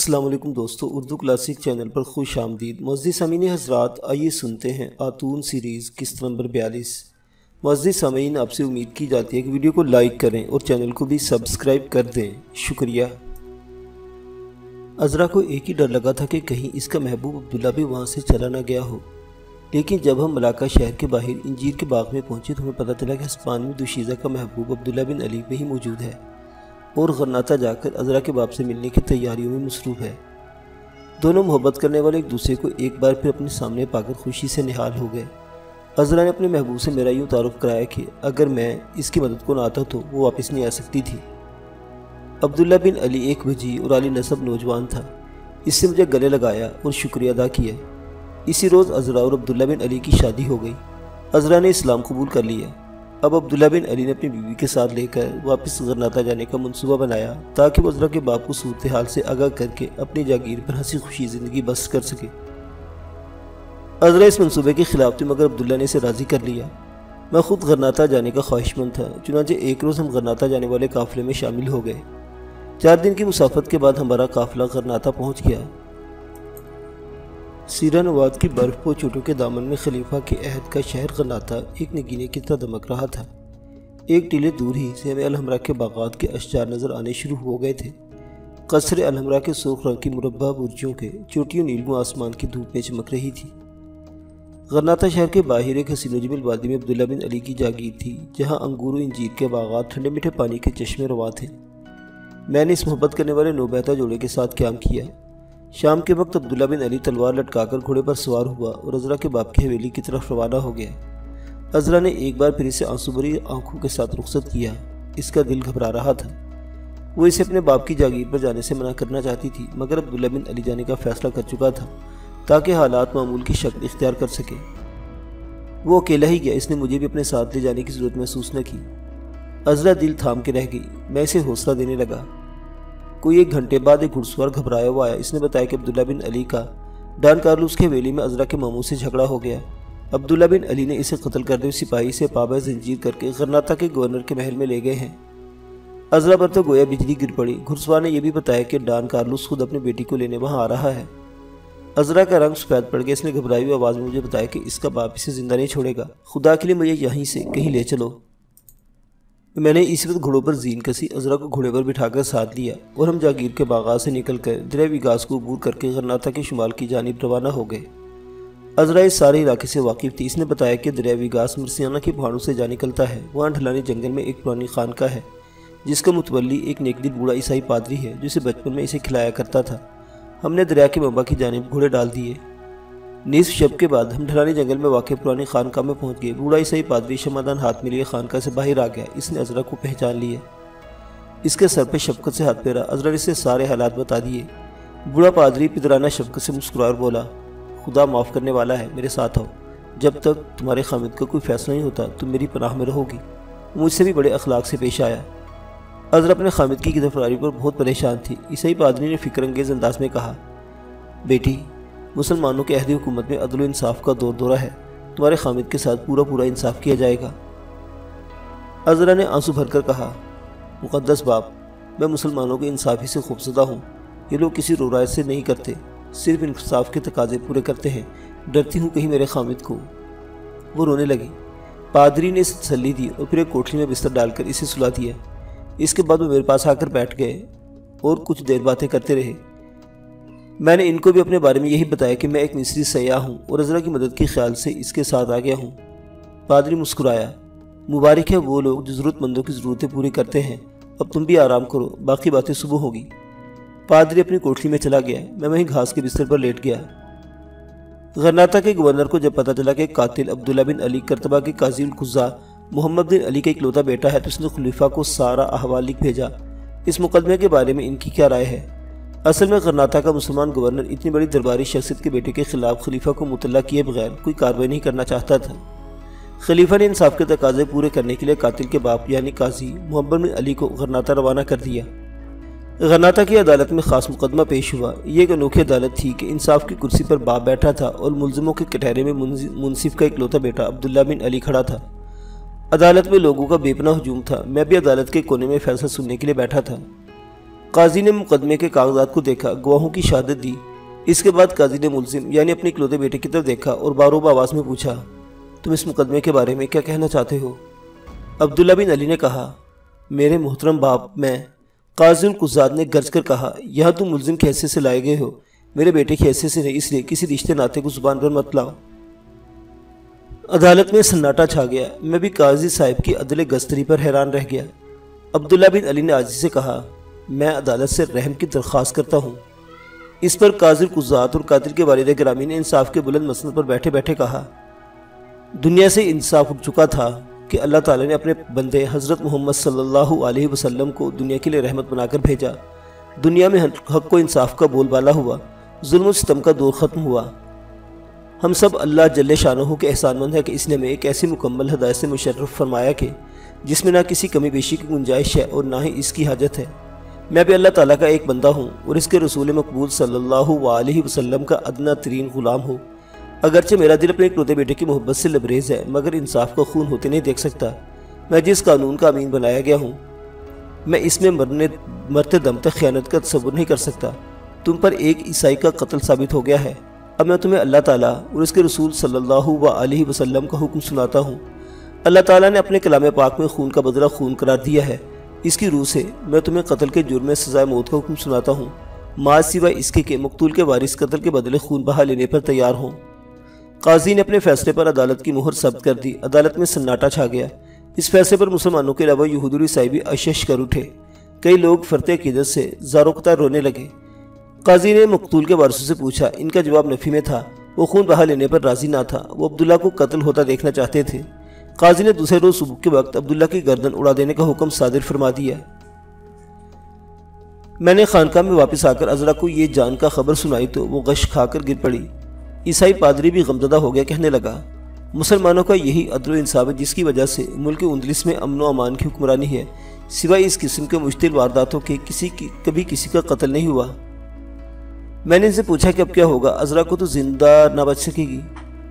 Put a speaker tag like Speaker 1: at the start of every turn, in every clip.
Speaker 1: السلام علیکم دوستو، اردو کلاسک چینل پر خوش آمدید۔ معزز سامعین حضرات، آئیے سنتے ہیں آتون سیریز قسط نمبر 42۔ معزز سامعین، آپ سے امید کی جاتی ہے کہ ویڈیو کو لائک کریں اور چینل کو بھی سبسکرائب کر دیں، شکریہ۔ عذرا کو ایک ہی ڈر لگا تھا کہ کہیں اس کا محبوب عبداللہ بھی وہاں سے چلا نہ گیا ہو، لیکن جب ہم ملاقہ شہر کے باہر انجیر کے باغ میں پہنچے تو ہمیں پتہ چلا کہ ہسپان میں دوشیزہ کا محبوب عبداللہ بن علی وہیں موجود ہے اور غرناطہ جا کر عذرا کے باپ سے ملنے کی تیاریوں میں مصروف ہے۔ دونوں محبت کرنے والے ایک دوسرے کو ایک بار پھر اپنے سامنے پا کر خوشی سے نہال ہو گئے۔ عذرا نے اپنے محبوب سے میرا یوں تعارف کرایا کہ اگر میں اس کی مدد کو نہ آتا تو وہ واپس نہیں آ سکتی تھی۔ عبداللہ بن علی ایک وجیح اور عالی نسب نوجوان تھا۔ اس سے مجھے گلے لگایا اور شکریہ ادا کیا۔ اسی روز عذرا اور عبداللہ بن علی کی شادی ہو گئی۔ عذرا نے اسلام قبول کر لیا۔ اب عبداللہ بن علی نے اپنی بیوی کے ساتھ لے کر واپس غرناطہ جانے کا منصوبہ بنایا تاکہ وہ عذرا کے باپ کو صورتحال سے آگاہ کر کے اپنی جاگیر پر ہنسی خوشی زندگی بسر کر سکے۔ عذرا اس منصوبے کے خلاف تھی، مگر عبداللہ نے اسے راضی کر لیا۔ میں خود غرناطہ جانے کا خواہش مند تھا، چنانچہ ایک روز ہم غرناطہ جانے والے قافلے میں شامل ہو گئے۔ 4 دن کی مسافت کے بعد ہمارا قافلہ غرناطہ پہنچ گیا۔ سیرا نواد کی برف پو چوٹوں کے دامن میں خلیفہ کے عہد کا شہر غرناطہ ایک نگینے کی طرح دمک رہا تھا۔ ایک ٹیلے دور ہی سے ہمیں الحمرا کے باغات کے اشجار نظر آنے شروع ہو گئے تھے۔ قصر الحمرا کے سرخ رنگ کی مربع برجوں کے چوٹیوں نیلگوں آسمان کی دھوپ میں چمک رہی تھی۔ غرناطہ شہر کے باہر ایک حسین و جمیل وادی میں عبداللہ بن علی کی جاگیر تھی، جہاں انگور و انجیر کے باغات، ٹھنڈے میٹھے پانی کے چشمے رواں تھے۔ میں نے اس محبت کرنے والے نوبہتا جوڑے کے ساتھ قیام کیا۔ شام کے وقت عبداللہ بن علی تلوار لٹکا کر گھوڑے پر سوار ہوا اور عذرا کے باپ کی حویلی کی طرف روانہ ہو گیا۔ عذرا نے ایک بار پھر اسے آنسو بھری آنکھوں کے ساتھ رخصت کیا۔ اس کا دل گھبرا رہا تھا۔ وہ اسے اپنے باپ کی جاگیر پر جانے سے منع کرنا چاہتی تھی، مگر عبداللہ بن علی جانے کا فیصلہ کر چکا تھا تاکہ حالات معمول کی شکل اختیار کر سکے۔ وہ اکیلا ہی گیا، اس نے مجھے بھی اپنے ساتھ لے جانے کی ضرورت محسوس نہ کی۔ عذرا دل تھام کے رہ گئی۔ میں اسے حوصلہ دینے لگا۔ کوئی 1 گھنٹے بعد ایک گھڑسوار گھبرایا ہوا آیا۔ اس نے بتایا کہ عبداللہ بن علی کا ڈان کارلوس کے حویلی میں عذرا کے ماموں سے جھگڑا ہو گیا۔ عبداللہ بن علی نے اسے قتل کرتے ہوئے سپاہی سے پابند زنجیر کر کے غرناطہ کے گورنر کے محل میں لے گئے ہیں۔ عذرا پر تو گویا بجلی گر پڑی۔ گھڑسوار نے یہ بھی بتایا کہ ڈان کارلوس خود اپنی بیٹی کو لینے وہاں آ رہا ہے۔ عذرا کا رنگ سفید پڑ گیا۔ اس نے گھبرائی ہوئی آواز میں مجھے بتایا کہ اس کا باپ اسے زندہ نہیں چھوڑے گا۔ خدا کے لیے مجھے یہیں سے کہیں لے چلو۔ میں نے اسی وقت گھوڑوں پر زین کسی، عذرا کو گھوڑے پر بٹھا کر ساتھ لیا اور ہم جاگیر کے باغات سے نکل کر دریا ویگاس کو عبور کر کے غرناطہ کے شمال کی جانب روانہ ہو گئے۔ عذرا اس سارے علاقے سے واقف تھی۔ اس نے بتایا کہ دریا ویگاس مرسیانہ کے پہاڑوں سے جا نکلتا ہے۔ وہاں ڈھلانے جنگل میں ایک پرانی خانقاہ ہے جس کا متولی ایک نیک دل بوڑھا عیسائی پادری ہے جو اسے بچپن میں اسے کھلایا کرتا تھا۔ ہم نے دریا کے منبع کی جانب گھوڑے ڈال دیے۔ نصف شب کے بعد ہم ڈھلانے جنگل میں واقع پرانی خانقاہ میں پہنچ گئے۔ بوڑھا عیسائی پادری شمعدان ہاتھ میں لیے خانقاہ سے باہر آ گیا۔ اس نے عذرا کو پہچان لیا۔ اس کے سر پہ شفقت سے ہاتھ پھیرا۔ عذرا نے اسے سارے حالات بتا دیے۔ بوڑھا پادری پدرانہ شفقت سے مسکرا اور بولا، خدا معاف کرنے والا ہے، میرے ساتھ آؤ۔ جب تک تمہارے خامد کا کوئی فیصلہ نہیں ہوتا تم میری پناہ میں رہو گی۔ مجھ سے بھی بڑے اخلاق سے پیش آیا۔ عذرا اپنے خامد کی گرفتاری پر بہت پریشان تھی۔ عیسائی پادری نے فکر انگیز انداز میں کہا، بیٹی، مسلمانوں کے عہد حکومت میں عدل و انصاف کا دور دورہ ہے۔ تمہارے خامد کے ساتھ پورا انصاف کیا جائے گا۔ عذرا نے آنسو بھر کر کہا، مقدس باپ، میں مسلمانوں کے انصافی سے خوفزدہ ہوں۔ یہ لوگ کسی رورایت سے نہیں کرتے، صرف انصاف کے تقاضے پورے کرتے ہیں۔ ڈرتی ہوں کہیں میرے خامد کو۔ وہ رونے لگی۔ پادری نے اسے تسلی دی اور پھر ایک کوٹھلی میں بستر ڈال کر اسے سلا دیا۔ اس کے بعد وہ میرے پاس آ کر بیٹھ گئے اور کچھ دیر باتیں کرتے رہے۔ میں نے ان کو بھی اپنے بارے میں یہی بتایا کہ میں ایک مصری سیاح ہوں اور عذرا کی مدد کے خیال سے اس کے ساتھ آ گیا ہوں۔ پادری مسکرایا، مبارک ہے وہ لوگ جو ضرورت مندوں کی ضرورتیں پوری کرتے ہیں۔ اب تم بھی آرام کرو، باقی باتیں صبح ہوگی۔ پادری اپنی کوٹھلی میں چلا گیا۔ میں وہیں گھاس کے بستر پر لیٹ گیا۔ غرناطہ کے گورنر کو جب پتہ چلا کہ قاتل عبداللہ بن علی کرتبہ کے قاضی القضاء محمد بن علی کا اکلوتا بیٹا ہے تو اس نے خلیفہ کو سارا احوال لکھ بھیجا۔ اس مقدمے کے بارے میں ان کی کیا رائے ہے؟ اصل میں غرناطہ کا مسلمان گورنر اتنی بڑی درباری شخصیت کے بیٹے کے خلاف خلیفہ کو مطلع کیے بغیر کوئی کارروائی نہیں کرنا چاہتا تھا۔ خلیفہ نے انصاف کے تقاضے پورے کرنے کے لیے قاتل کے باپ یعنی قاضی محمد بن علی کو غرناطہ روانہ کر دیا۔ غرناطہ کی عدالت میں خاص مقدمہ پیش ہوا۔ یہ ایک انوکھی عدالت تھی کہ انصاف کی کرسی پر باپ بیٹھا تھا اور ملزموں کے کٹہرے میں منصف کا اکلوتا بیٹا عبداللہ بن علی کھڑا تھا۔ عدالت میں لوگوں کا بے پناہ ہجوم تھا۔ میں بھی عدالت کے کونے میں فیصلہ سننے کے لیے بیٹھا تھا۔ قاضی نے مقدمے کے کاغذات کو دیکھا، گواہوں کی شہادت دی۔ اس کے بعد قاضی نے ملزم یعنی اپنے اکلوتے بیٹے کی طرف دیکھا اور باروب آواز میں پوچھا، تم اس مقدمے کے بارے میں کیا کہنا چاہتے ہو؟ عبداللہ بن علی نے کہا، میرے محترم باپ، میں۔ قاضی القضات نے گرج کر کہا، یہاں تم ملزم کی حیثیت سے لائے گئے ہو، میرے بیٹے کی حیثیت سے نہیں، اس لیے کسی رشتے ناطے کو زبان پر مت لاؤ۔ عدالت میں سناٹا چھا گیا۔ میں بھی قاضی صاحب کی عدل گستری پر حیران رہ گیا۔ عبداللہ بن علی نے عاجزی سے کہا، میں عدالت سے رحم کی درخواست کرتا ہوں۔ اس پر قاضی القضات اور قاتل کے والد گرامی نے انصاف کے بلند مسند پر بیٹھے بیٹھے کہا، دنیا سے انصاف اٹھ چکا تھا کہ اللہ تعالیٰ نے اپنے بندے حضرت محمد صلی اللہ علیہ وسلم کو دنیا کے لیے رحمت بنا کر بھیجا۔ دنیا میں حق و انصاف کا بول بالا ہوا، ظلم و ستم کا دور ختم ہوا۔ ہم سب اللہ جل شانہ کے احسان مند ہے کہ اس نے ہمیں ایک ایسی مکمل ہدایت سے مشرف فرمایا کہ جس میں نہ کسی کمی بیشی کی گنجائش ہے اور نہ ہی اس کی حاجت ہے۔ میں بھی اللہ تعالیٰ کا ایک بندہ ہوں اور اس کے رسول مقبول صلی اللہ علیہ وسلم کا ادنیٰ ترین غلام ہوں۔ اگرچہ میرا دل اپنے اکلوتے بیٹے کی محبت سے لبریز ہے، مگر انصاف کا خون ہوتے نہیں دیکھ سکتا۔ میں جس قانون کا امین بنایا گیا ہوں، میں اس میں مرتے دم تک خیانت کا تصور نہیں کر سکتا۔ تم پر ایک عیسائی کا قتل ثابت ہو گیا ہے، اب میں تمہیں اللہ تعالیٰ اور اس کے رسول صلی اللہ علیہ وسلم کا حکم سناتا ہوں۔ اللہ تعالیٰ نے اپنے کلام پاک میں خون کا بدلہ خون قرار دیا ہے، اس کی روح سے میں تمہیں قتل کے جرم میں سزائے موت کا حکم سناتا ہوں، ما سوائے اس کے کہ مقتول کے وارث قتل کے بدلے خون بہا لینے پر تیار ہوں۔ قاضی نے اپنے فیصلے پر عدالت کی مہر ثبت کر دی۔ عدالت میں سناٹا چھا گیا۔ اس فیصلے پر مسلمانوں کے علاوہ یہود اور عیسائی بھی اشش کر اٹھے۔ کئی لوگ فرط عقیدت سے زاروں قطار رونے لگے۔ قاضی نے مقتول کے وارثوں سے پوچھا، ان کا جواب نفی میں تھا۔ وہ خون بہا لینے پر راضی نہ تھا، وہ عبداللہ کو قتل ہوتا دیکھنا چاہتے تھے۔ قاضی نے دوسرے روز صبح کے وقت عبداللہ کی گردن اڑا دینے کا حکم صادر فرما دیا۔ میں نے خانقاہ میں واپس آ کر عذرا کو یہ جان کا خبر سنائی تو وہ غش کھا کر گر پڑی۔ عیسائی پادری بھی غمزدہ ہو گیا، کہنے لگا، مسلمانوں کا یہی عدل و انصاف ہے جس کی وجہ سے ملک اندلس میں امن و امان کی حکمرانی ہے، سوائے اس قسم کے مشتعل وارداتوں کے کبھی کسی کا قتل نہیں ہوا۔ میں نے ان سے پوچھا کہ اب کیا ہوگا؟ عذرا کو تو زندہ نہ بچ سکے گی،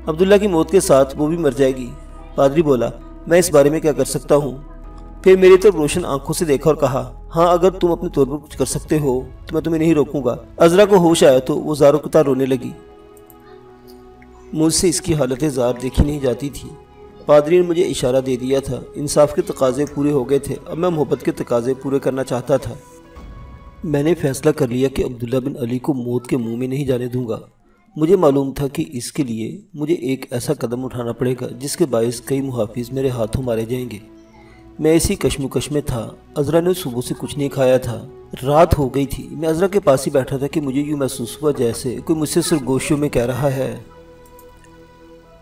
Speaker 1: عبداللہ کی موت کے ساتھ وہ بھی مر جائے گی۔ پادری بولا، میں اس بارے میں کیا کر سکتا ہوں؟ پھر میری طرف روشن آنکھوں سے دیکھا اور کہا، ہاں اگر تم اپنے طور پر کچھ کر سکتے ہو تو میں تمہیں نہیں روکوں گا۔ عذرا کو ہوش آیا تو وہ زاروں قطار رونے لگی۔ مجھ سے اس کی حالت زار دیکھی نہیں جاتی تھی۔ پادری نے مجھے اشارہ دے دیا تھا، انصاف کے تقاضے پورے ہو گئے تھے، اب میں محبت کے تقاضے پورے کرنا چاہتا تھا۔ میں نے فیصلہ کر لیا کہ عبداللہ بن علی کو موت کے منہ میں نہیں جانے دوں گا۔ مجھے معلوم تھا کہ اس کے لیے مجھے ایک ایسا قدم اٹھانا پڑے گا جس کے باعث کئی محافظ میرے ہاتھوں مارے جائیں گے۔ میں اسی کشمکش میں تھا۔ عذرا نے صبح سے کچھ نہیں کھایا تھا، رات ہو گئی تھی۔ میں عذرا کے پاس ہی بیٹھا تھا کہ مجھے یوں محسوس ہوا جیسے کوئی مجھ سے سرگوشیوں میں کہہ رہا ہے،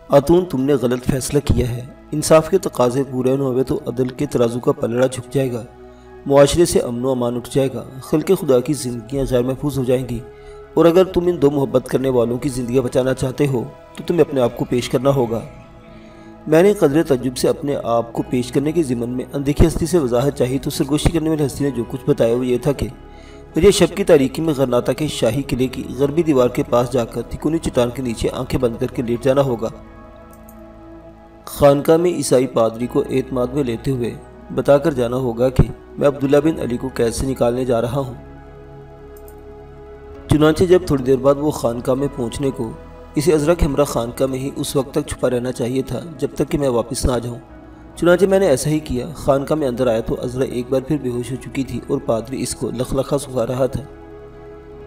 Speaker 1: خاتون تم نے غلط فیصلہ کیا ہے۔ انصاف کے تقاضے پورے نہ ہوئے تو عدل کے ترازو کا پلڑا جھک جائے گا، معاشرے سے امن و امان اٹھ جائے گا، خلق خدا کی زندگیاں غیر محفوظ ہو جائیں گی، اور اگر تم ان دو محبت کرنے والوں کی زندگیاں بچانا چاہتے ہو تو تمہیں اپنے آپ کو پیش کرنا ہوگا۔ میں نے قدر تعجب سے اپنے آپ کو پیش کرنے کے ضمن میں اندیکھی ہستی سے وضاحت چاہی تو سرگوشی کرنے والی ہستی نے جو کچھ بتایا وہ یہ تھا کہ مجھے شب کی تاریکی میں غرناطہ کے شاہی قلعے کی غربی دیوار کے پاس جا کر تکونی چٹان کے نیچے آنکھیں بند کر کے لیٹ جانا ہوگا۔ خانقاہ میں عیسائی پادری کو اعتماد میں لیتے ہوئے بتا کر جانا ہوگا کہ میں عبداللہ بن علی کو قید سے نکالنے جا رہا ہوں۔ چنانچہ جب تھوڑی دیر بعد وہ خانقاہ میں پہنچنے کو، اسے عذرا کے ہمراہ خانقاہ میں ہی اس وقت تک چھپا رہنا چاہیے تھا جب تک کہ میں واپس نہ آ جاؤں۔ چنانچہ میں نے ایسا ہی کیا۔ خانقاہ میں اندر آیا تو عذرا ایک بار پھر بے ہوش ہو چکی تھی اور پادری اس کو لخلخا سکھا رہا تھا۔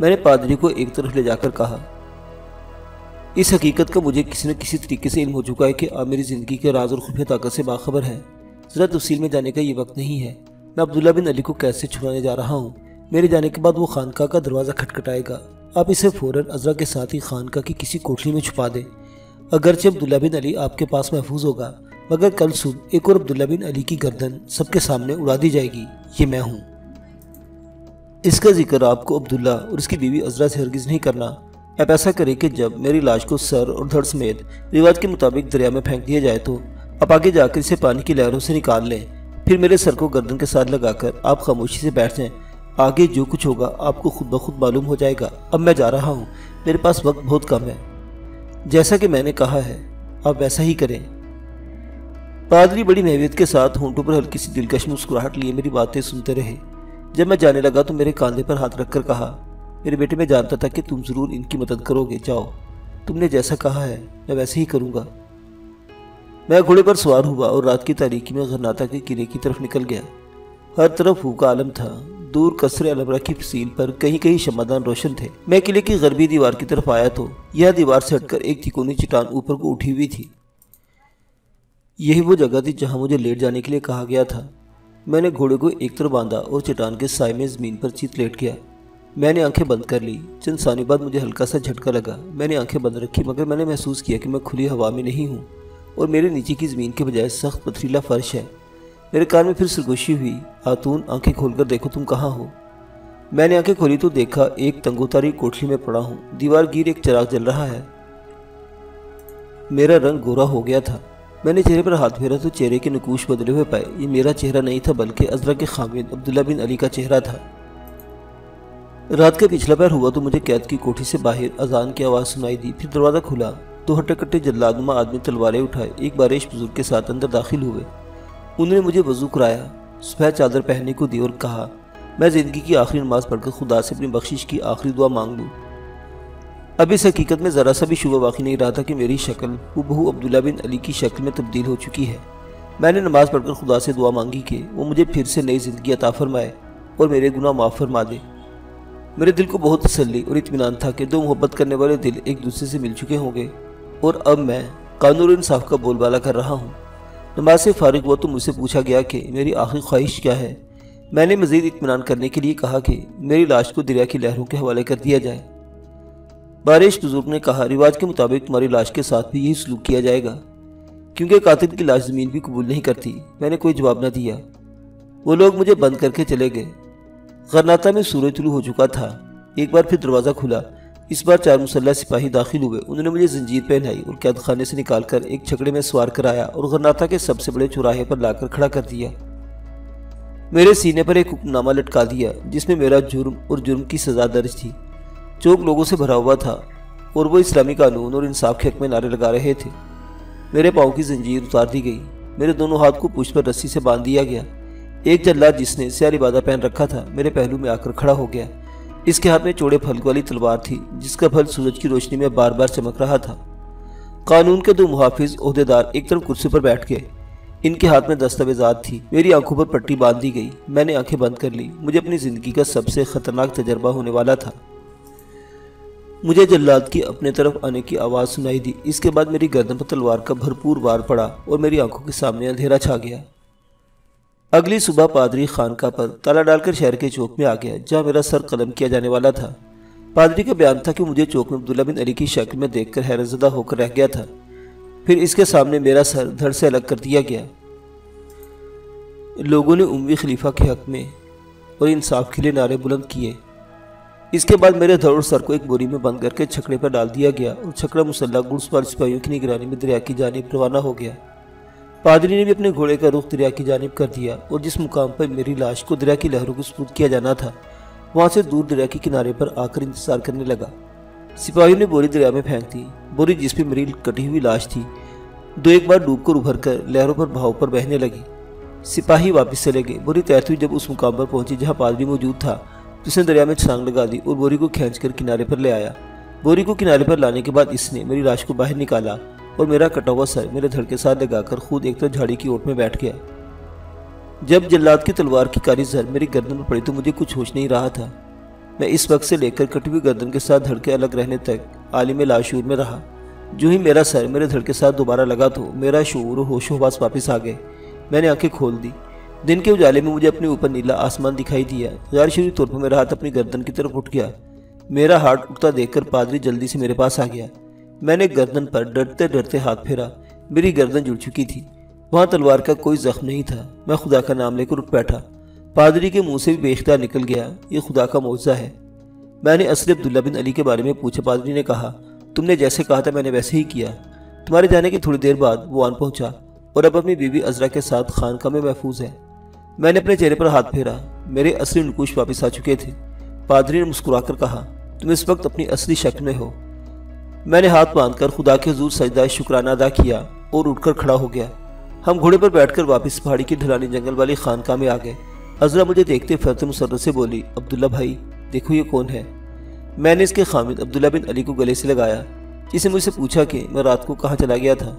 Speaker 1: میں نے پادری کو ایک طرف لے جا کر کہا، اس حقیقت کا مجھے کسی نہ کسی طریقے سے علم ہو چکا ہے کہ آپ میری زندگی کے راز اور خفیہ طاقت سے باخبر ہیں۔ ذرا تفصیل میں جانے کا یہ وقت نہیں ہے۔ میں عبداللہ بن علی کو قید سے چھڑانے جا رہا ہوں۔ میرے جانے کے بعد وہ خانقاہ کا دروازہ کھٹکھٹائے گا، آپ اسے فوراً عذرا کے ساتھ ہی خانقاہ کی کسی کوٹری میں چھپا دیں۔ اگرچہ عبداللہ بن علی آپ کے پاس محفوظ ہوگا، مگر کل صبح ایک اور عبداللہ بن علی کی گردن سب کے سامنے اڑا دی جائے گی، یہ میں ہوں۔ اس کا ذکر آپ کو عبداللہ اور اس کی بیوی عذرا سے ہرگز نہیں کرنا۔ آپ ایسا کریں کہ جب میری لاش کو سر اور دھڑ سمیت رواج کے مطابق دریا میں پھینک دیا جائے تو آپ آگے جا کر اسے پانی کی لہروں سے نکال لیں، پھر میرے سر کو گردن کے ساتھ لگا کر آپ خاموشی سے بیٹھ جائیں۔ آگے جو کچھ ہوگا آپ کو خود بخود معلوم ہو جائے گا۔ اب میں جا رہا ہوں، میرے پاس وقت بہت کم ہے۔ جیسا کہ میں نے کہا ہے آپ ویسا ہی کریں۔ پادری بڑی محبت کے ساتھ ہونٹوں پر ہلکی سی دلکش مسکراہٹ لیے میری باتیں سنتے رہے۔ جب میں جانے لگا تو میرے کاندھے پر ہاتھ رکھ کر کہا، میرے بیٹے میں جانتا تھا کہ تم ضرور ان کی مدد کرو گے، جاؤ، تم نے جیسا کہا ہے میں ویسے ہی کروں گا۔ میں گھوڑے پر سوار ہوا اور رات کی تاریکی میں غرناطہ کے قلعے کی طرف نکل گیا۔ ہر طرف ہو کا عالم تھا، دور قصر الحمرا کی فصیل پر کہیں کہیں شمعدان روشن تھے۔ میں قلعے کی غربی دیوار کی طرف آیا تو یہ دیوار سے ہٹ کر ایک تکونی چٹان اوپر کو اٹھی ہوئی تھی۔ یہی وہ جگہ تھی جہاں مجھے لیٹ جانے کے لیے کہا گیا تھا۔ میں نے گھوڑے کو ایک طرف باندھا اور چٹان کے سائے میں زمین پر چیت لیٹ گیا۔ میں نے آنکھیں بند کر لی۔ چند ثانیے بعد مجھے ہلکا سا جھٹکا لگا۔ میں نے آنکھیں بند رکھی مگر میں نے محسوس کیا کہ میں کھلی ہوا میں نہیں ہوں اور میرے نیچے کی زمین کے بجائے سخت پتھریلا فرش ہے۔ میرے کان میں پھر سرگوشی ہوئی، خاتون آنکھیں کھول کر دیکھو تم کہاں ہو۔ میں نے آنکھیں کھولی تو دیکھا ایک تنگو تاریک کوٹھلی میں پڑا ہوں، دیوار گیر ایک چراغ جل رہا ہے۔ میرا رنگ گورا ہو گیا تھا۔ میں نے چہرے پر ہاتھ پھیرا تو چہرے کے نقوش بدلے ہوئے پائے۔ یہ میرا چہرہ نہیں تھا بلکہ عذرا کے خاوند عبداللہ بن علی کا چہرہ تھا۔ رات کا پچھلا پہر ہوا تو مجھے قید کی کوٹھی سے باہر اذان کی آواز سنائی دی۔ پھر دروازہ کھلا تو ہٹے کٹے جلادنما آدمی تلواریں اٹھائے ایک بارش بزرگ کے ساتھ اندر داخل ہوئے۔ انہوں نے مجھے وضو کرایا، سفید چادر پہننے کو دی اور کہا میں زندگی کی آخری نماز پڑھ کر خدا سے اپنی بخشش کی آخری دعا مانگ لوں۔ اب اس حقیقت میں ذرا سا بھی شبہ باقی نہیں رہا تھا کہ میری شکل ہو عبداللہ بن علی کی شکل میں تبدیل ہو چکی ہے۔ میں نے نماز پڑھ کر خدا سے دعا مانگی کہ وہ مجھے پھر سے نئی زندگی عطا فرمائے اور میرے گناہ معاف فرما دے۔ میرے دل کو بہت تسلی اور اطمینان تھا کہ دو محبت کرنے والے دل ایک دوسرے سے مل چکے ہوں گے اور اب میں قانون اور انصاف کا بول بالا کر رہا ہوں۔ نماز سے فارغ ہوا تو مجھ سے پوچھا گیا کہ میری آخری خواہش کیا ہے۔ میں نے مزید اطمینان کرنے کے لیے کہا کہ میری لاش کو دریا کی لہروں کے حوالے کر دیا جائے۔ بارش بزرگ نے کہا رواج کے مطابق تمہاری لاش کے ساتھ بھی یہی سلوک کیا جائے گا کیونکہ قاتل کی لاش زمین بھی قبول نہیں کرتی۔ میں نے کوئی جواب نہ دیا۔ وہ لوگ مجھے بند کر کے چلے گئے۔ غرناطہ میں سورج طلوع ہو چکا تھا۔ ایک بار پھر دروازہ کھلا۔ اس بار 4 مسلح سپاہی داخل ہوئے۔ انہوں نے مجھے زنجیر پہنائی اور قید خانے سے نکال کر ایک چھکڑے میں سوار کرایا اور غرناطہ کے سب سے بڑے چوراہے پر لا کر کھڑا کر دیا۔ میرے سینے پر ایک حکم نامہ لٹکا دیا جس میں میرا جرم اور جرم کی سزا درج تھی۔ چوک لوگوں سے بھرا ہوا تھا اور وہ اسلامی قانون اور انصاف کے حق میں نعرے لگا رہے تھے۔ میرے پاؤں کی زنجیر اتار دی گئی۔ میرے دونوں ہاتھ کو پشت پر رسی سے باندھ دیا گیا۔ ایک جلاد جس نے سیاہ لبادہ پہن رکھا تھا میرے پہلو میں آ کر کھڑا ہو گیا۔ اس کے ہاتھ میں چوڑے پھل والی تلوار تھی جس کا پھل سورج کی روشنی میں بار بار چمک رہا تھا۔ قانون کے 2 محافظ عہدیدار ایک طرف کرسی پر بیٹھ گئے۔ ان کے ہاتھ میں دستاویزات تھی۔ میری آنکھوں پر پٹی باندھ دی گئی۔ میں نے آنکھیں بند کر لی۔ مجھے اپنی زندگی کا سب سے خطرناک تجربہ ہونے والا تھا۔ مجھے جلاد کی اپنے طرف آنے کی آواز سنائی دی۔ اس کے بعد میری گردن پر تلوار کا بھرپور وار پڑا اور میری آنکھوں کے سامنے اندھیرا چھا گیا۔ اگلی صبح پادری خانقاہ پر تالا ڈال کر شہر کے چوک میں آ گیا جہاں میرا سر قلم کیا جانے والا تھا۔ پادری کا بیان تھا کہ مجھے چوک میں عبداللہ بن علی کی شکل میں دیکھ کر حیرت زدہ ہو کر رہ گیا تھا۔ پھر اس کے سامنے میرا سر دھڑ سے الگ کر دیا گیا۔ لوگوں نے اموی خلیفہ کے حق میں اور انصاف کے لیے نعرے بلند کیے۔ اس کے بعد میرے دھڑ اور سر کو ایک بوری میں بند کر کے چھکڑے پر ڈال دیا گیا اور چھکڑا مسلح گھڑسوار سپاہیوں کی نگرانی میں دریا کی جانب روانہ ہو گیا۔ پادری نے بھی اپنے گھوڑے کا رخ دریا کی جانب کر دیا اور جس مقام پر میری لاش کو دریا کی لہروں کو سپرد کیا جانا تھا وہاں سے دور دریا کے کنارے پر آ کر انتظار کرنے لگا۔ سپاہیوں نے بوری دریا میں پھینک دی۔ بوری جس پہ میری کٹی ہوئی لاش تھی 2-1 بار ڈوب کر ابھر کر لہروں پر بہاؤ پر بہنے لگی۔ سپاہی واپس چلے گئے۔ بوری تیرتی ہوئی جب اس مقام پر پہنچی جہاں پادری موجود تھا تو اس نے دریا میں چھلانگ لگا دی اور بوری کو کھینچ کر کنارے پر لے آیا۔ بوری کو کنارے پر لانے کے بعد اس نے میری لاش کو باہر نکالا اور میرا کٹا ہوا سر میرے دھڑ کے ساتھ لگا کر خود ایک طرف جھاڑی کی اوٹ میں بیٹھ گیا۔ جب جلاد کی تلوار کی کاری زر میری گردن پر پڑی تو مجھے کچھ ہوش نہیں رہا تھا۔ میں اس وقت سے لے کر کٹی ہوئی گردن کے ساتھ دھڑ کے الگ رہنے تک عالم لاشعور میں رہا۔ جو ہی میرا سر میرے دھڑ کے ساتھ دوبارہ لگا تو میرا شعور و ہوش و حواس واپس آ گئے۔ میں نے آنکھیں کھول دی۔ دن کے اجالے میں مجھے اپنے اوپر نیلا آسمان دکھائی دیا۔ غیر شعوری طور پر میرا ہاتھ اپنی گردن کی طرف اٹھ گیا۔ میرا ہاتھ اٹھتا دیکھ کر پادری جلدی سے میرے پاس آ گیا۔ میں نے گردن پر ڈرتے ڈرتے ہاتھ پھیرا۔ میری گردن جڑ چکی تھی۔ وہاں تلوار کا کوئی زخم نہیں تھا۔ میں خدا کا نام لے کر اٹھ بیٹھا۔ پادری کے منہ سے بھی بے اختیار نکل گیا، یہ خدا کا معجزہ ہے۔ میں نے اصل عبداللہ بن علی کے بارے میں پوچھا۔ پادری نے کہا تم نے جیسے کہا تھا میں نے ویسے ہی کیا۔ تمہارے جانے کی تھوڑی دیر بعد وہ آن پہنچا اور اب اپنی بیوی عذرا کے ساتھ خانقاہ میں محفوظ ہے۔ میں نے اپنے چہرے پر ہاتھ پھیرا۔ میرے اصلی نقوش واپس آ چکے تھے۔ پادری نے مسکرا کر کہا تم اس وقت اپنی اصلی شکل میں ہو۔ میں نے ہاتھ باندھ کر خدا کے حضور سجدہ شکرانہ ادا کیا اور اٹھ کر کھڑا ہو گیا۔ ہم گھوڑے پر بیٹھ کر واپس پہاڑی کی ڈھلانی جنگل والی خانقاہ میں آ گئے۔ عذرا مجھے دیکھتے فرت مسرت سے بولی، عبداللہ بھائی دیکھو یہ کون ہے؟ میں نے اس کے خامد عبداللہ بن علی کو گلے سے لگایا، جس نے مجھ سے پوچھا کہ میں رات کو کہاں چلا گیا تھا۔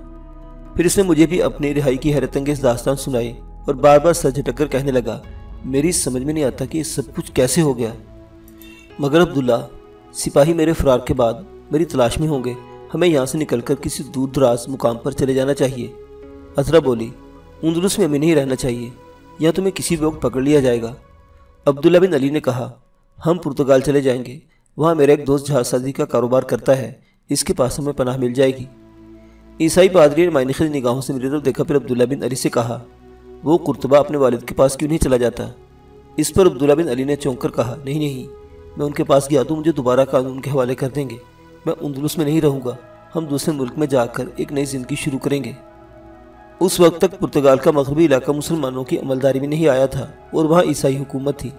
Speaker 1: پھر اس نے مجھے بھی اپنی رہائی کی حیرت انگیز داستان سنائی اور بار بار سر جھٹک کر کہنے لگا، میری سمجھ میں نہیں آتا کہ یہ سب کچھ کیسے ہو گیا، مگر عبداللہ سپاہی میرے فرار کے بعد میری تلاش میں ہوں گے، ہمیں یہاں سے نکل کر کسی دور دراز مقام پر چلے جانا چاہیے۔ عذرا بولی، اندلس میں ہمیں نہیں رہنا چاہیے، یا تمہیں کسی بھی وقت پکڑ لیا جائے گا۔ عبداللہ بن علی نے کہا، ہم پرتگال چلے جائیں گے، وہاں میرا ایک دوست جہاز سازی کا کاروبار کرتا ہے، اس کے پاس ہمیں پناہ مل جائے گی۔ عیسائی پادری نے معنی خیز نگاہوں سے میری طرف دیکھا، پھر عبداللہ بن علی سے کہا، وہ قرطبہ اپنے والد کے پاس کیوں نہیں چلا جاتا؟ اس پر عبداللہ بن علی نے چونک کر کہا، نہیں، میں ان کے پاس گیا تو مجھے دوبارہ قانون کے حوالے کر دیں گے، میں اندلس میں نہیں رہوں گا، ہم دوسرے ملک میں جا کر ایک نئی زندگی شروع کریں گے۔ اس وقت تک پرتگال کا مغربی علاقہ مسلمانوں کی عملداری میں نہیں آیا تھا اور وہاں عیسائی حکومت تھی۔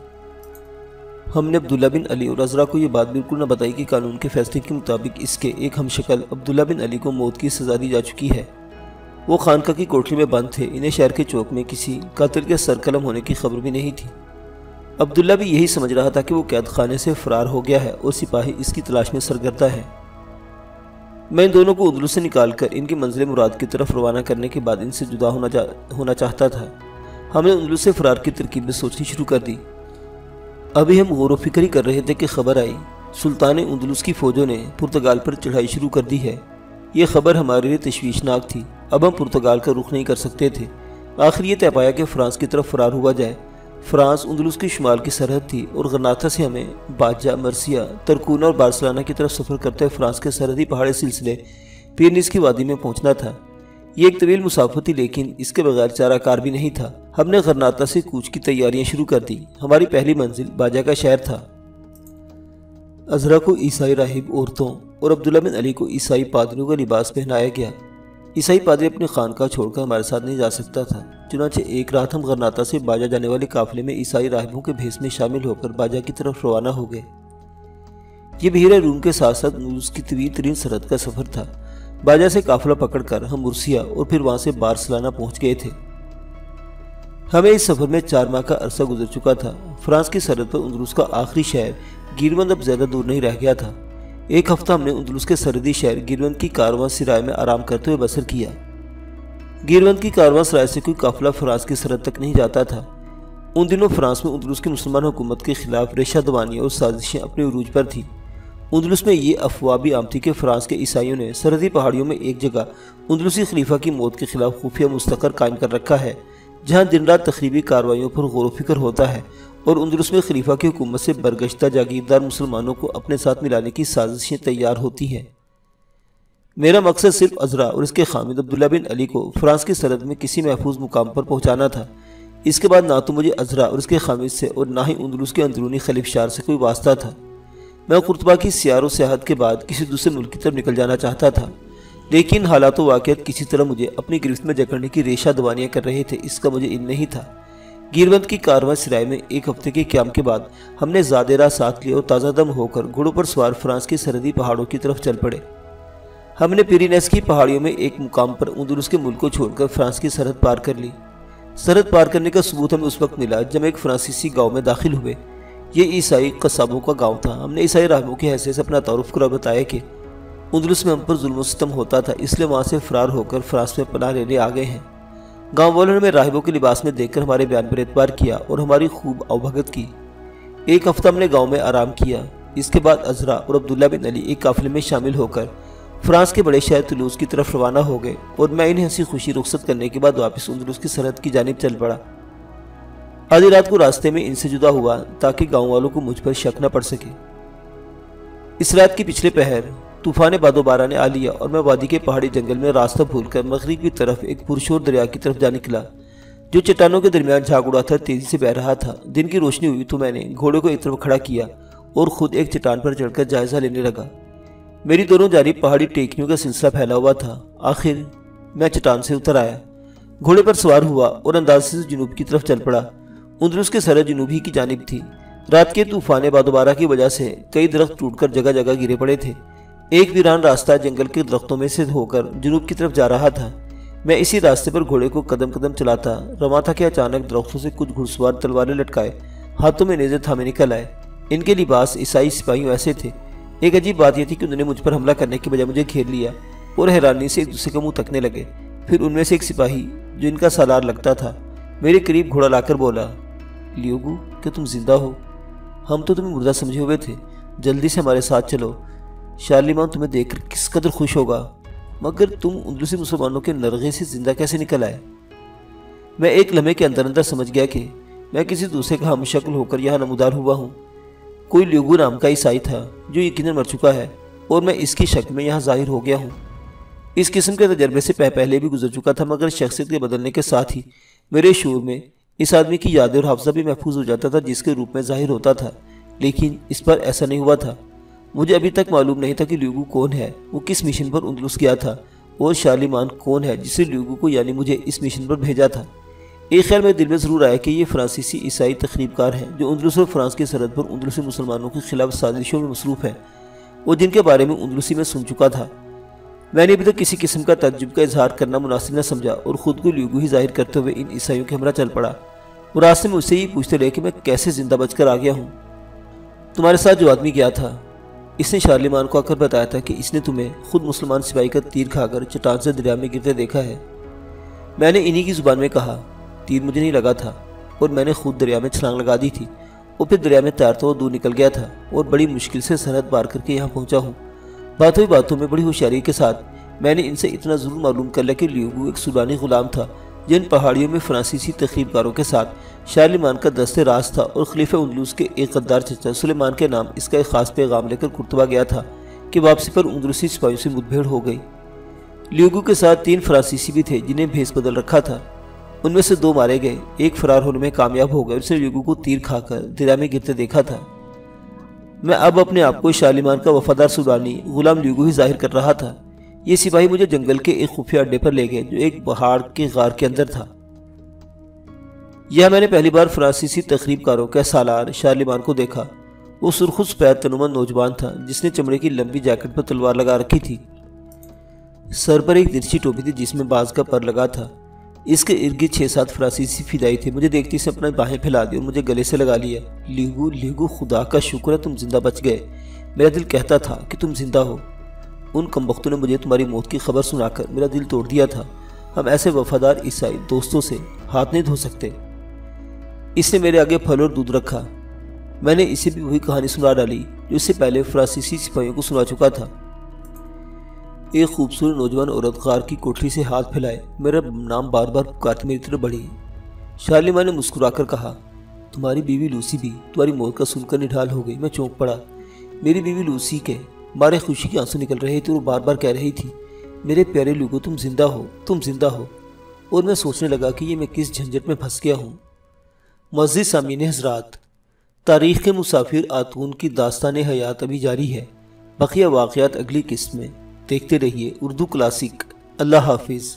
Speaker 1: ہم نے عبداللہ بن علی اور عذرا کو یہ بات بالکل نہ بتائی کہ قانون کے فیصلے کے مطابق اس کے ایک ہم شکل عبداللہ بن علی کو موت کی سزا دی جا چکی ہے۔ وہ خانقاہ کی کوٹری میں بند تھے، انہیں شہر کے چوک میں کسی قاتل کے سر قلم ہونے کی خبر بھی نہیں تھی۔ عبداللہ بھی یہی سمجھ رہا تھا کہ وہ قید خانے سے فرار ہو گیا ہے اور سپاہی اس کی تلاش میں سرگردہ ہے۔ میں ان دونوں کو اندلس سے نکال کر ان کی منزل مراد کی طرف روانہ کرنے کے بعد ان سے جدا ہونا چاہتا تھا۔ ہم نے اندلس سے فرار کی ترکیب میں سوچنی شروع کر دی۔ ابھی ہم غور و فکر ہی کر رہے تھے کہ خبر آئی، سلطان اندلس کی فوجوں نے پرتگال پر چڑھائی شروع کر دی ہے۔ یہ خبر ہمارے لیے تشویشناک تھی، اب ہم پرتگال کا رخ نہیں کر سکتے تھے۔ آخر یہ طے پایا کہ فرانس کی طرف فرار ہوا جائے۔ فرانس اندلس کی شمال کی سرحد تھی اور غرناطہ سے ہمیں باجہ، مرسیہ، ترکونہ اور بارسلانہ کی طرف سفر کرتے ہوئے فرانس کے سرحدی پہاڑی سلسلے پیرنیس کی وادی میں پہنچنا تھا۔ یہ ایک طویل مسافت تھی، لیکن اس کے بغیر چارہ کار بھی نہیں تھا۔ ہم نے غرناطہ سے کوچ کی تیاریاں شروع کر دی۔ ہماری پہلی منزل باجہ کا شہر تھا۔ عذرا کو عیسائی راہب عورتوں اور عبداللہ بن علی کو عیسائی پادریوں کا لباس پہنایا گیا۔ عیسائی پادری اپنی خانقاہ چھوڑ کر ہمارے ساتھ نہیں جا سکتا تھا، چنانچہ ایک رات ہم غرناطہ سے باجہ جانے والے قافلے میں عیسائی راہبوں کے بھیس میں شامل ہو کر باجہ کی طرف روانہ ہو گئے۔ یہ بحیرہ روم کے ساتھ ساتھ اندلس کی طویل ترین سرحد کا سفر تھا۔ باجہ سے قافلہ پکڑ کر ہم مرسیہ اور پھر وہاں سے بارسلانہ پہنچ گئے تھے۔ ہمیں اس سفر میں 4 ماہ کا عرصہ گزر چکا تھا۔ فرانس کی سرحد پر اندلس کا آخری شہر گیرمند اب زیادہ دور نہیں رہ گیا تھا۔ ایک ہفتہ ہم نے اندلس کے سرحدی شہر گیرمند کی کارواں سرائے میں آرام کرتے ہوئے بسر کیا۔ گیرمند کی کارواں سرائے سے کوئی قافلہ فرانس کی سرحد تک نہیں جاتا تھا۔ ان دنوں فرانس میں اندلس کی مسلمان حکومت کے خلاف ریشہ دوانیاں اور سازشیں اپنے عروج پر تھیں۔ اندلس میں یہ افواہ بھی عام تھی کہ فرانس کے عیسائیوں نے سرحدی پہاڑیوں میں ایک جگہ اندلسی خلیفہ کی موت کے خلاف خفیہ مستقر قائم کر رکھا ہے، جہاں دن رات تخریبی کارروائیوں پر غور و فکر ہوتا ہے اور اندلس میں خلیفہ کی حکومت سے برگشتہ جاگیردار مسلمانوں کو اپنے ساتھ ملانے کی سازشیں تیار ہوتی ہیں۔ میرا مقصد صرف عذرا اور اس کے خامد عبداللہ بن علی کو فرانس کی سرحد میں کسی محفوظ مقام پر پہنچانا تھا۔ اس کے بعد نہ تو مجھے عذرا اور اس کے خامد سے اور نہ ہی اندلس کے اندرونی خلیفشار سے کوئی واسطہ تھا۔ میں قرطبہ کی سیار و سیاحت کے بعد کسی دوسرے ملک کی طرف نکل جانا چاہتا تھا، لیکن حالات و واقعات کسی طرح مجھے اپنی گرفت میں جکڑنے کی ریشہ دوانیاں کر رہے تھے، اس کا مجھے علم نہیں تھا۔ گیرمند کی کارواں سرائے میں ایک ہفتے کے قیام کے بعد ہم نے زیادہ راہ ساتھ لی اور تازہ دم ہو کر گھوڑوں پر سوار فرانس کی سرحدی پہاڑوں کی طرف چل پڑے۔ ہم نے پیرینیس کی پہاڑیوں میں ایک مقام پر اندلس کے ملک کو چھوڑ کر فرانس کی سرحد پار کر لی۔ سرحد پار کرنے کا ثبوت ہمیں اس وقت ملا جب ایک فرانسیسی گاؤں میں داخل ہوئے۔ یہ عیسائی قصابوں کا گاؤں تھا۔ ہم نے عیسائی راہبوں کی حیثیت سے اپنا تعارف کرا بتایا کہ اندلس میں ہم پر ظلم و ستم ہوتا تھا، اس لیے وہاں سے فرار ہو کر فرانس میں پناہ لینے آ گئے ہیں۔ گاؤں والوں نے ہمیں راہبوں کے لباس میں دیکھ کر ہمارے بیان پر اعتبار کیا اور ہماری خوب اوبھگت کی۔ ایک ہفتہ ہم نے گاؤں میں آرام کیا۔ اس کے بعد عذرا اور عبداللہ بن علی ایک قافلے میں شامل ہو کر فرانس کے بڑے شہر طولوس کی طرف روانہ ہو گئے اور میں انہیں ہنسی خوشی رخصت کرنے کے بعد واپس اندلس کی سرحد کی جانب چل پڑا۔ آدھی رات کو راستے میں ان سے جدا ہوا تاکہ گاؤں والوں کو مجھ پر شک نہ پڑ سکے۔ اس رات کی پچھلے پہر طوفان باد و باران نے آ لیا اور میں وادی کے پہاڑی جنگل میں راستہ بھول کر مغرب کی طرف ایک پرشور دریا کی طرف جا نکلا جو چٹانوں کے درمیان جھاگ اڑاتا تیزی سے بہہ رہا تھا۔ دن کی روشنی ہوئی تو میں نے گھوڑے کو ایک طرف کھڑا کیا اور خود ایک چٹان پر چڑھ کر جائزہ لینے لگا۔ میری دونوں جانب پہاڑی ٹیکریوں کا سلسلہ پھیلا ہوا تھا۔ آخر میں چٹان سے اتر آیا، گھوڑے پر سوار ہوا اور اندازے سے جنوب کی طرف چل پڑا۔ اندلس کے سرحد جنوب ہی کی جانب تھی۔ رات کے طوفان باد و بارہ کی وجہ سے کئی درخت ٹوٹ کر جگہ جگہ گرے پڑے تھے۔ ایک ویران راستہ جنگل کے درختوں میں سے ہو کر جنوب کی طرف جا رہا تھا۔ میں اسی راستے پر گھوڑے کو قدم قدم چلاتا رواں تھا کہ اچانک درختوں سے کچھ گھڑ سوار تلواریں لٹکائے ہاتھوں میں نیزے تھامے نکل آئے۔ ان کے لباس عیسائی سپاہیوں ایسے تھے۔ ایک عجیب بات یہ تھی کہ انہوں نے مجھ پر حملہ کرنے کی بجائے مجھے گھیر لیا اور حیرانی سے ایک دوسرے کا منہ تکنے لگے۔ پھر ان میں سے ایک سپاہی جو ان کا سالار لگتا تھا میرے قریب گھوڑا لا کر بولا، لیوگو، کیا تم زندہ ہو؟ ہم تو تمہیں مردہ سمجھے ہوئے تھے، جلدی سے ہمارے ساتھ چلو، شارلیمان تمہیں دیکھ کر کس قدر خوش ہوگا، مگر تم اندلسی مسلمانوں کے نرغے سے زندہ کیسے نکل آئے؟ میں ایک لمحے کے اندر اندر سمجھ گیا کہ میں کسی دوسرے کا ہم شکل ہو کر یہاں نمودار ہوا ہوں۔ کوئی لیوگو نام کا عیسائی تھا جو یقیناً مر چکا ہے اور میں اس کی شکل میں یہاں ظاہر ہو گیا ہوں۔ اس قسم کے تجربے سے پہلے بھی گزر چکا تھا، مگر شخصیت کے بدلنے کے ساتھ ہی میرے شعور میں اس آدمی کی یادیں اور حافظہ بھی محفوظ ہو جاتا تھا جس کے روپ میں ظاہر ہوتا تھا، لیکن اس پر ایسا نہیں ہوا تھا۔ مجھے ابھی تک معلوم نہیں تھا کہ لیوگو کون ہے، وہ کس مشن پر اندلس گیا تھا، اور شارلیمان کون ہے جسے لیوگو کو یعنی مجھے اس مشن پر بھیجا تھا۔ ایک خیال میرے دل میں ضرور آیا کہ یہ فرانسیسی عیسائی تخریب کار ہیں جو اندلس اور فرانس کی سرحد پر اندلسی مسلمانوں کے خلاف سازشوں میں مصروف ہیں، اور جن کے بارے میں اندلسی میں سن چکا تھا۔ میں نے ابھی تک کسی قسم کا تعجب کا اظہار کرنا مناسب نہ سمجھا اور خود کو لیوگو ہی ظاہر کرتے ہوئے ان عیسائیوں کے ہمراہ چل پڑا۔ وہ راستے میں مجھ سے یہ پوچھتے رہے کہ میں کیسے زندہ بچ کر آ گیا ہوں۔ تمہارے ساتھ جو آدمی گیا تھا، اس نے شارلیمان کو آ کر بتایا تھا کہ اس نے تمہیں خود مسلمان سپاہی کا تیر کھا کر چٹان سے دریا میں گرتے دیکھا ہے۔ میں نے انہی کی زبان میں کہا، تیر مجھے نہیں لگا تھا اور میں نے خود دریا میں چھلانگ لگا دی تھی، اور پھر دریا میں تیرتا ہوا دور نکل گیا تھا اور بڑی مشکل سے سرحد پار کر کے یہاں پہنچا ہوں۔ باتوں ہی باتوں میں بڑی ہوشیاری کے ساتھ میں نے ان سے اتنا ضرور معلوم کر لیا کہ لیوگو ایک سودانی غلام تھا جن پہاڑیوں میں فرانسیسی تخریب کاروں کے ساتھ شارلیمان کا دست راز تھا، اور خلیفہ اندلس کے ایک غدار چچا سلیمان کے نام اس کا ایک خاص پیغام لے کر کرتبہ گیا تھا کہ واپسی پر اندلسی سپاہیوں سے مدبھیڑ ہو گئی۔ لیوگو کے ساتھ 3 فرانسیسی بھی تھے جنہیں بھیس بدل رکھا تھا، ان میں سے 2 مارے گئے، ایک فرار ہونے میں کامیاب ہو گیا، اس نے لیوگو کو تیر کھا کر دریا میں گرتے دیکھا تھا۔ میں اب اپنے آپ کو شارلیمان کا وفادار سودانی غلام لیوگو ہی ظاہر کر رہا تھا۔ یہ سپاہی مجھے جنگل کے ایک خفیہ اڈے پر لے گئے جو ایک پہاڑ کے غار کے اندر تھا۔ یہاں میں نے پہلی بار فرانسیسی تخریب کاروں کا سالار شارلیمان کو دیکھا۔ وہ سرخ و سفید تنومند نوجوان تھا جس نے چمڑے کی لمبی جیکٹ پر تلوار لگا رکھی تھی، سر پر ایک ترچھی ٹوپی تھی جس میں باز کا پر لگا تھا۔ اس کے ارد گرد 6-7 فرانسیسی فدائی تھے۔ مجھے دیکھتے سے اپنا باہیں پھیلا دی اور مجھے گلے سے لگا لیا۔ لیوگو، لیوگو، خدا کا شکر ہے تم زندہ بچ گئے، میرا دل کہتا تھا کہ تم زندہ ہو۔ ان کمبختوں نے مجھے تمہاری موت کی خبر سنا کر میرا دل توڑ دیا تھا۔ ہم ایسے وفادار عیسائی دوستوں سے ہاتھ نہیں دھو سکتے۔ اس نے میرے آگے پھل اور دودھ رکھا۔ میں نے اسے بھی وہی کہانی سنا ڈالی جو اس سے پہلے فرانسیسی سپاہیوں کو سنا چکا تھا۔ ایک خوبصورت نوجوان عورت غار کی کوٹری سے ہاتھ پھیلائے میرا نام بار بار پکارتے میری طرف بڑھی۔ شارلیمان نے مسکرا کر کہا، تمہاری بیوی لوسی بھی تمہاری موت کا سن کر نڈھال ہو گئی۔ میں چونک پڑا۔ میری بیوی لوسی کے مارے خوشی کے آنسو نکل رہے تھے اور بار بار کہہ رہی تھی، میرے پیارے لیوگو، تم زندہ ہو، تم زندہ ہو۔ اور میں سوچنے لگا کہ یہ میں کس جھنجٹ میں پھنس گیا ہوں۔ معزز سامعین حضرات، تاریخ کے مسافر آتون کی داستان حیات ابھی جاری ہے۔ بقیہ واقعات اگلی قسط میں۔ دیکھتے رہیے اردو کلاسک۔ اللہ حافظ۔